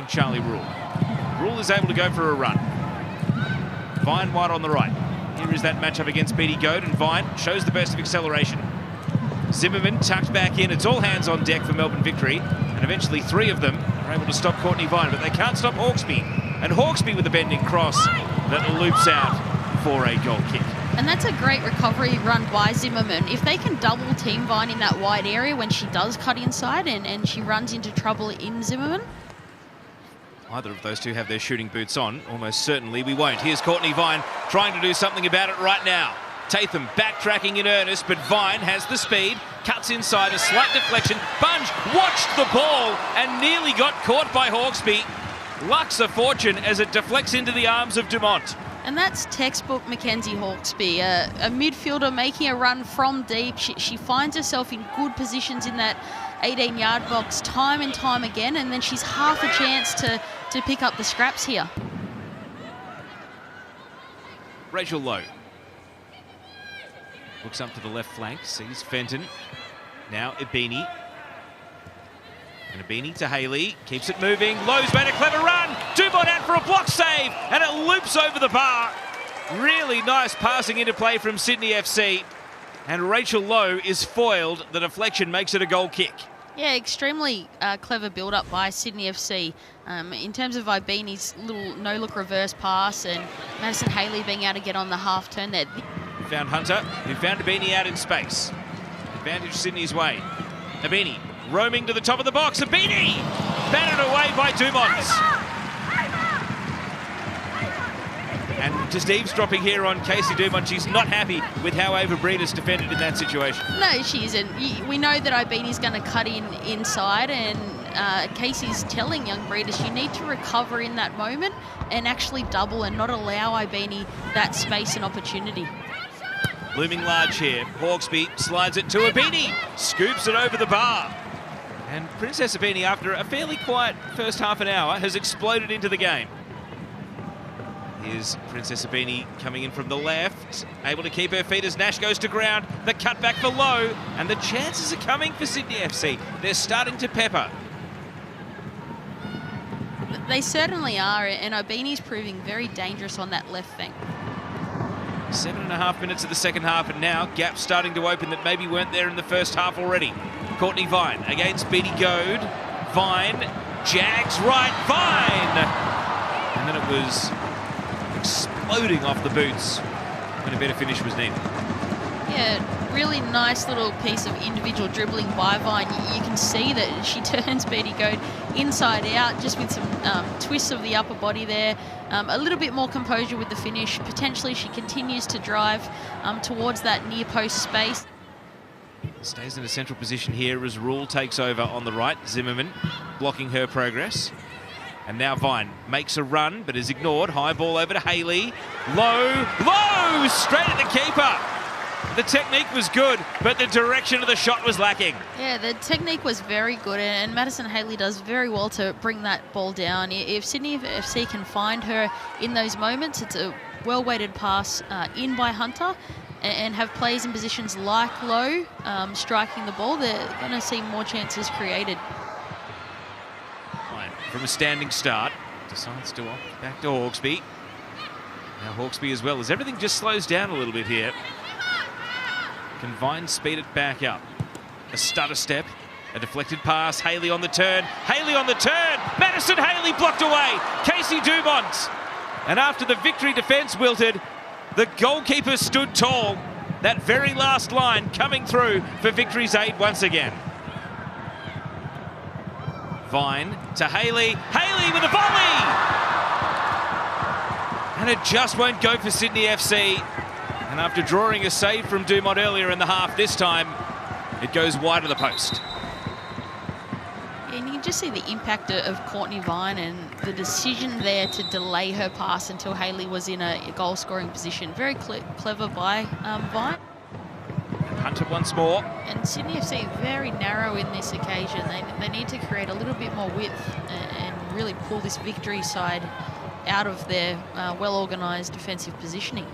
from Charlie Rule. Rule is able to go for a run. Vine wide on the right. Here is that matchup against Beatty Goad, and Vine shows the burst of acceleration. Zimmerman tucked back in. It's all hands on deck for Melbourne Victory, and eventually three of them are able to stop Courtney Vine, but they can't stop Hawkesby. And Hawkesby with a bending cross that loops out for a goal kick. And that's a great recovery run by Zimmerman. If they can double team Vine in that wide area when she does cut inside and she runs into trouble in Zimmerman. Either of those two have their shooting boots on. Almost certainly we won't. Here's Courtney Vine trying to do something about it right now. Tatham backtracking in earnest, but Vine has the speed, cuts inside, a slight deflection. Bunge watched the ball and nearly got caught by Hawkesby. Luck's a fortune as it deflects into the arms of Dumont. And that's textbook Mackenzie Hawkesby, a midfielder making a run from deep. She finds herself in good positions in that 18-yard box time and time again, and then she's half a chance to pick up the scraps here. Rachel Lowe looks up to the left flank, sees Fenton. Now Ibini. And Ibini to Haley, keeps it moving. Lowe's made a clever run. Dumont out for a block save, and it loops over the bar. Really nice passing into play from Sydney FC. And Rachel Lowe is foiled. The deflection makes it a goal kick. Yeah, extremely clever build-up by Sydney FC. In terms of Ibini's little no-look reverse pass and Madison Haley being able to get on the half turn there. We found Hunter, who found Ibini out in space. Advantage Sydney's way. Ibini roaming to the top of the box. Ibini batted away by Dumont. And just eavesdropping here on Casey Dumont. She's not happy with how Ava Breedis defended in that situation. No, she isn't. We know that Ibini's going to cut inside, and Casey's telling young Breedis, you need to recover in that moment and actually double and not allow Ibini that space and opportunity. Looming large here. Hawkesby slides it to Ibini. Scoops it over the bar. And Princess Ibini, after a fairly quiet first half an hour, has exploded into the game. Here's Princess Ibini coming in from the left, able to keep her feet as Nash goes to ground. The cutback for Lowe, and the chances are coming for Sydney FC. They're starting to pepper. They certainly are, and Ibini's proving very dangerous on that left flank. 7.5 minutes of the second half, and now gaps starting to open that maybe weren't there in the first half already. Courtney Vine against Beatty Goad. Vine jags right. Vine! And then it was exploding off the boots when a better finish was needed. Yeah, really nice little piece of individual dribbling by Vine. You can see that she turns Beatty Goad inside out just with some twists of the upper body there. A little bit more composure with the finish. Potentially she continues to drive towards that near post space. Stays in a central position here as Rule takes over on the right. Zimmerman blocking her progress. And now Vine makes a run, but is ignored. High ball over to Haley. Low, straight at the keeper. The technique was good, but the direction of the shot was lacking. Yeah, the technique was very good, and Madison Haley does very well to bring that ball down. If Sydney FC can find her in those moments, it's a well-weighted pass in by Hunter, and have players in positions like Lowe striking the ball, they're going to see more chances created. From a standing start, decides to opt back to Hawkesby. Now Hawkesby as well, as everything just slows down a little bit here. Can Vine speed it back up? A stutter step, a deflected pass, Haley on the turn. Haley on the turn! Madison Haley blocked away! Casey Dumont! And after the Victory defence wilted, the goalkeeper stood tall. That very last line coming through for Victory's aid once again. Vine to Haley. Haley with a volley! And it just won't go for Sydney FC. And after drawing a save from Dumont earlier in the half, this time it goes wide of the post. And you can just see the impact of Courtney Vine and the decision there to delay her pass until Haley was in a goal-scoring position. Very clever by Vine. Hunter once more. And Sydney FC very narrow in this occasion. They need to create a little bit more width and really pull this Victory side out of their well-organised defensive positioning.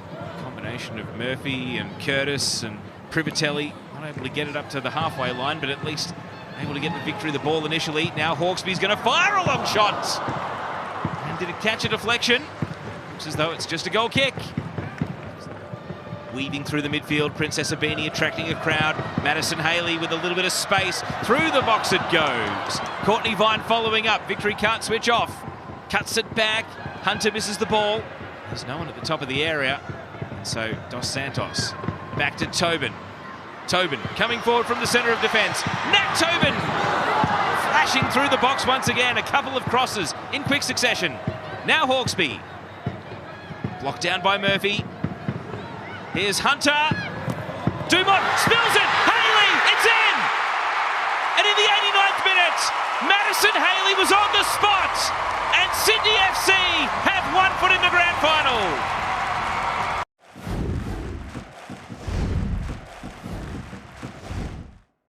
Combination of Murphy and Curtis and Privatelli, not able to get it up to the halfway line, but at least able to get the victory, the ball initially. Now Hawkesby's going to fire a long shot. And did it catch a deflection? Looks as though it's just a goal kick. Weaving through the midfield, Princess Abini attracting a crowd. Madison Haley with a little bit of space. Through the box it goes. Courtney Vine following up. Victory can't switch off. Cuts it back. Hunter misses the ball. There's no one at the top of the area. And so Dos Santos back to Tobin. Tobin coming forward from the centre of defence. Nat Tobin flashing through the box once again. A couple of crosses in quick succession. Now Hawkesby. Blocked down by Murphy. Here's Hunter. Dumont spills it. Haley, it's in! And in the 89th minute, Madison Haley was on the spot. And Sydney FC have 1 foot in the grand final.